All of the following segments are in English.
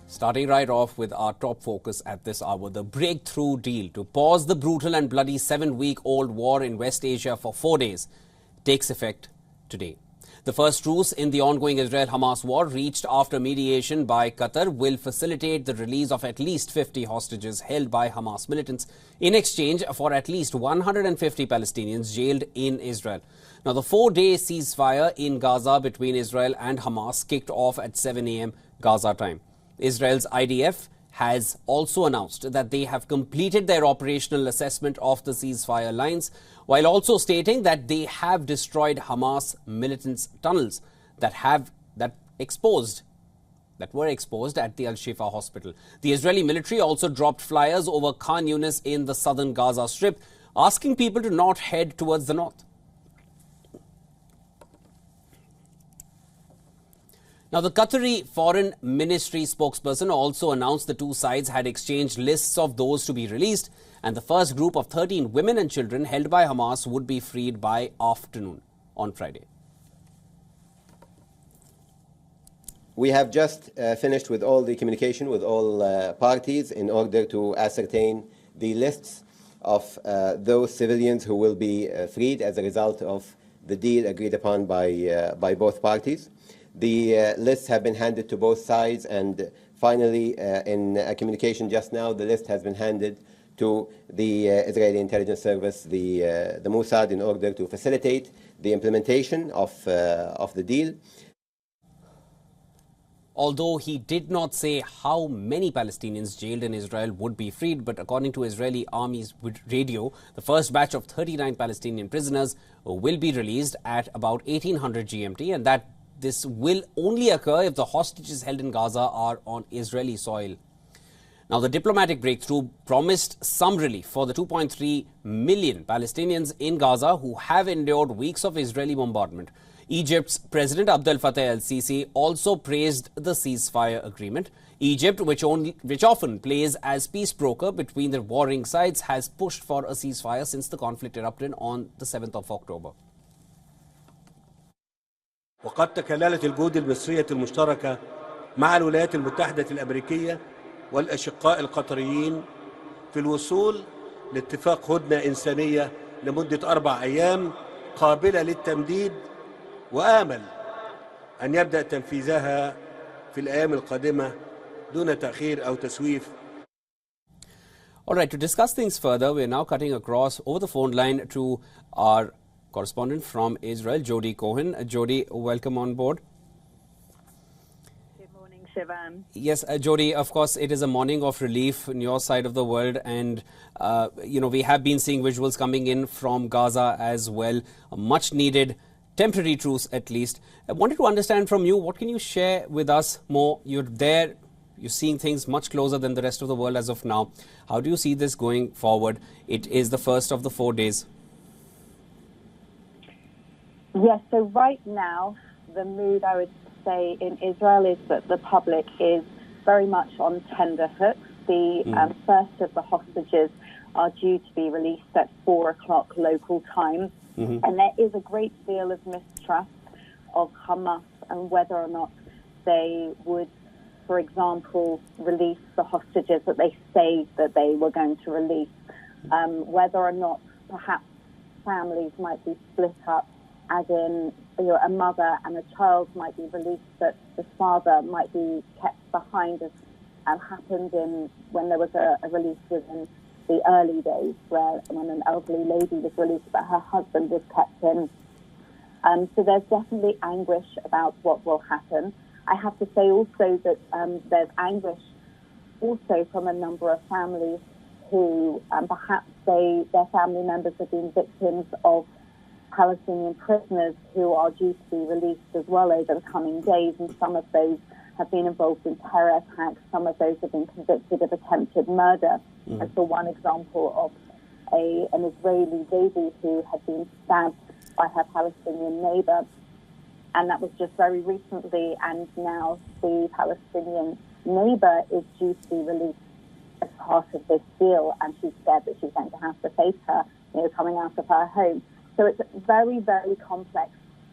Starting right off with our top focus at this hour, the breakthrough deal to pause the brutal and bloody 7-week-old war in West Asia for 4 days takes effect today. The first truce in the ongoing Israel-Hamas war, reached after mediation by Qatar, will facilitate the release of at least 50 hostages held by Hamas militants in exchange for at least 150 Palestinians jailed in Israel. Now, the 4-day ceasefire in Gaza between Israel and Hamas kicked off at 7 a.m. Gaza time. Israel's IDF has also announced that they have completed their operational assessment of the ceasefire lines, while also stating that they have destroyed Hamas militants' tunnels that were exposed at the Al-Shifa hospital. The Israeli military also dropped flyers over Khan Yunis in the southern Gaza Strip, asking people to not head towards the north. Now, the Qatari Foreign Ministry spokesperson also announced the two sides had exchanged lists of those to be released, and the first group of 13 women and children held by Hamas would be freed by afternoon on Friday. We have just finished with all the communication with all parties in order to ascertain the lists of those civilians who will be freed as a result of the deal agreed upon by both parties. The lists have been handed to both sides, and finally, in a communication just now, the list has been handed to the Israeli intelligence service, the Mossad, in order to facilitate the implementation of the deal. Although he did not say how many Palestinians jailed in Israel would be freed, but according to Israeli Army's radio, the first batch of 39 Palestinian prisoners will be released at about 1800 GMT, and that this will only occur if the hostages held in Gaza are on Israeli soil. Now, the diplomatic breakthrough promised some relief for the 2.3 million Palestinians in Gaza who have endured weeks of Israeli bombardment. Egypt's President Abdel Fattah el-Sisi also praised the ceasefire agreement. Egypt, which often plays as peace broker between the warring sides, has pushed for a ceasefire since the conflict erupted on the 7th of October. وقد تكللت الجهود المصرية المشتركة مع الولايات المتحدة الأمريكية والأشقاء القطريين في الوصول لاتفاق هدنة إنسانية لمدة 4 أيام قابلة للتمديد، وآمل أن يبدأ تنفيذها في الأيام القادمة دون تأخير أو تسويف. All right, to discuss things further, we're now cutting across over the phone line to our correspondent from Israel, Jody Cohen. Jody, welcome on board. Good morning, Shivan. Yes, Jody, of course, it is a morning of relief on your side of the world, and we have been seeing visuals coming in from Gaza as well. A much needed temporary truce, at least. I wanted to understand from you, what can you share with us more? You're there, you're seeing things much closer than the rest of the world as of now. How do you see this going forward? It is the first of the 4 days. Yes, so right now, the mood, I would say, in Israel is that the public is very much on tenterhooks. The first of the hostages are due to be released at 4 o'clock local time. And there is a great deal of mistrust of Hamas and whether or not they would, for example, release the hostages that they say that they were going to release. Whether or not perhaps families might be split up, as in a mother and a child might be released, but the father might be kept behind, as happened when there was a release within the early days, when an elderly lady was released but her husband was kept in. So there's definitely anguish about what will happen. I have to say also that there's anguish also from a number of families who perhaps their family members have been victims of Palestinian prisoners who are due to be released as well over the coming days, and some of those have been involved in terror attacks, some of those have been convicted of attempted murder. And for one example of an Israeli baby who had been stabbed by her Palestinian neighbor, and that was just very recently, and now the Palestinian neighbor is due to be released as part of this deal, and she's scared that she's going to have to face her, coming out of her home. So it's very, very complex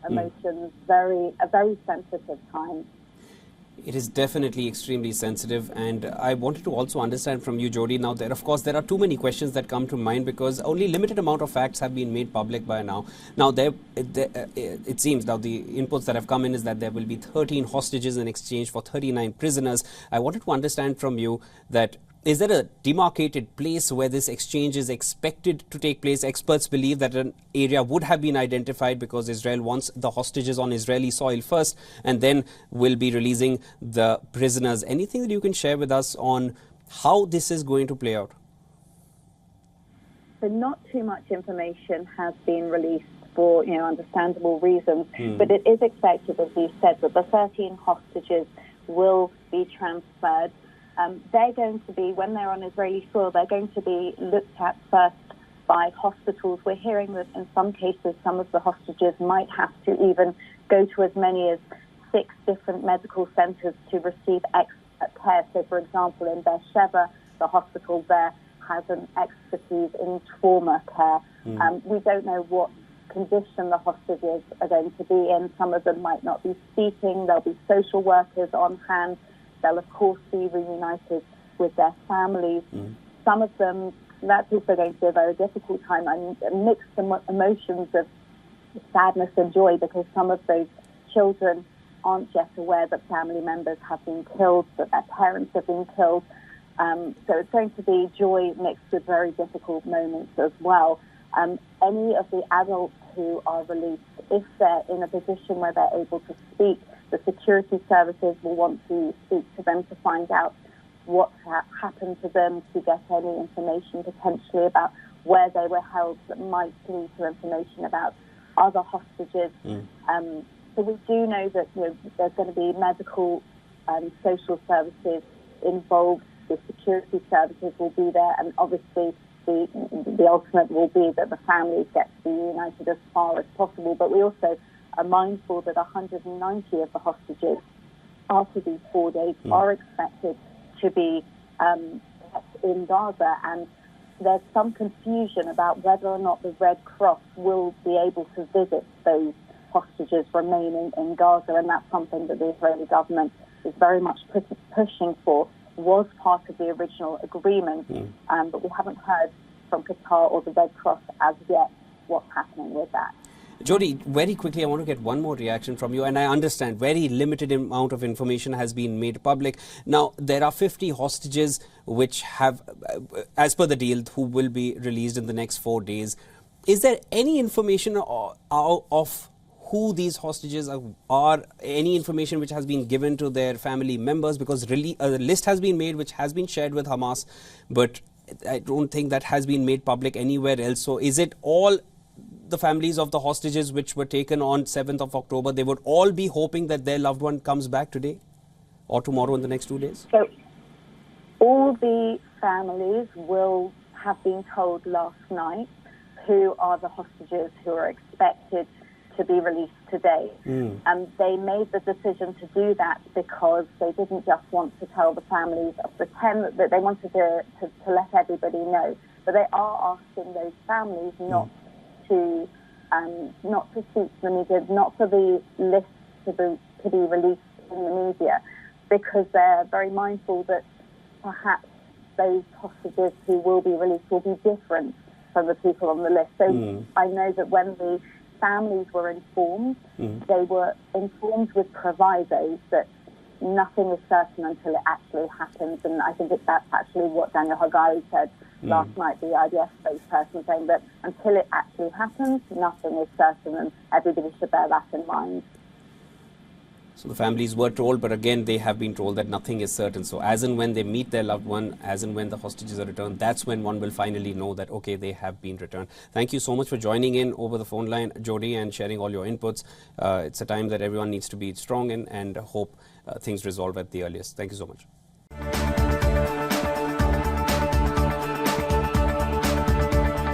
emotions, a very sensitive time. It is definitely extremely sensitive, and I wanted to also understand from you, Jody. Now, of course, there are too many questions that come to mind because only limited amount of facts have been made public by now. Now, it seems now the inputs that have come in is that there will be 13 hostages in exchange for 39 prisoners. I wanted to understand from you that is there a demarcated place where this exchange is expected to take place? Experts believe that an area would have been identified because Israel wants the hostages on Israeli soil first and then will be releasing the prisoners. Anything that you can share with us on how this is going to play out? So not too much information has been released for understandable reasons, but it is expected, as you said, that the 13 hostages will be transferred. They're going to be, when they're on Israeli soil, they're going to be looked at first by hospitals. We're hearing that in some cases, some of the hostages might have to even go to as many as 6 different medical centers to receive expert care. So, for example, in Beersheba, the hospital there has an expertise in trauma care. We don't know what condition the hostages are going to be in. Some of them might not be speaking. There'll be social workers on hand. They'll, of course, be reunited with their families. Some of them, that's also going to be a very difficult time. Mixed emotions of sadness and joy because some of those children aren't yet aware that family members have been killed, that their parents have been killed. So it's going to be joy mixed with very difficult moments as well. Any of the adults who are released, if they're in a position where they're able to speak, the security services will want to speak to them to find out what happened to them, to get any information potentially about where they were held that might lead to information about other hostages. So we do know that there's going to be medical and social services involved. The security services will be there, and obviously the ultimate will be that the families get to be reunited as far as possible. But we also are mindful that 190 of the hostages after these 4 days are expected to be kept in Gaza, and there's some confusion about whether or not the Red Cross will be able to visit those hostages remaining in Gaza, and that's something that the Israeli government is very much pushing for, was part of the original agreement, but we haven't heard from Qatar or the Red Cross as yet what's happening with that. Jody, very quickly, I want to get one more reaction from you. And I understand very limited amount of information has been made public. Now, there are 50 hostages which have, as per the deal, who will be released in the next 4 days. Is there any information of who these hostages are, any information which has been given to their family members? Because really, a list has been made which has been shared with Hamas, but I don't think that has been made public anywhere else. So is it all the families of the hostages which were taken on 7th of October, they would all be hoping that their loved one comes back today or tomorrow in the next 2 days? So all the families will have been told last night who are the hostages who are expected to be released today. And they made the decision to do that because they didn't just want to tell the families of the 10, that they wanted to let everybody know. But they are asking those families not to speak to the media, not for the list to be released in the media, because they're very mindful that perhaps those hostages who will be released will be different from the people on the list. So I know that when the families were informed, they were informed with provisos that nothing is certain until it actually happens. And I think that's actually what Daniel Hagari said last night, the IDF spokesperson, saying that until it actually happens, nothing is certain, and everybody should bear that in mind. So the families were told, but again, they have been told that nothing is certain. So as and when they meet their loved one, as and when the hostages are returned, that's when one will finally know that, okay, they have been returned. Thank you so much for joining in over the phone line, Jody, and sharing all your inputs. It's a time that everyone needs to be strong in and hope things resolve at the earliest. Thank you so much.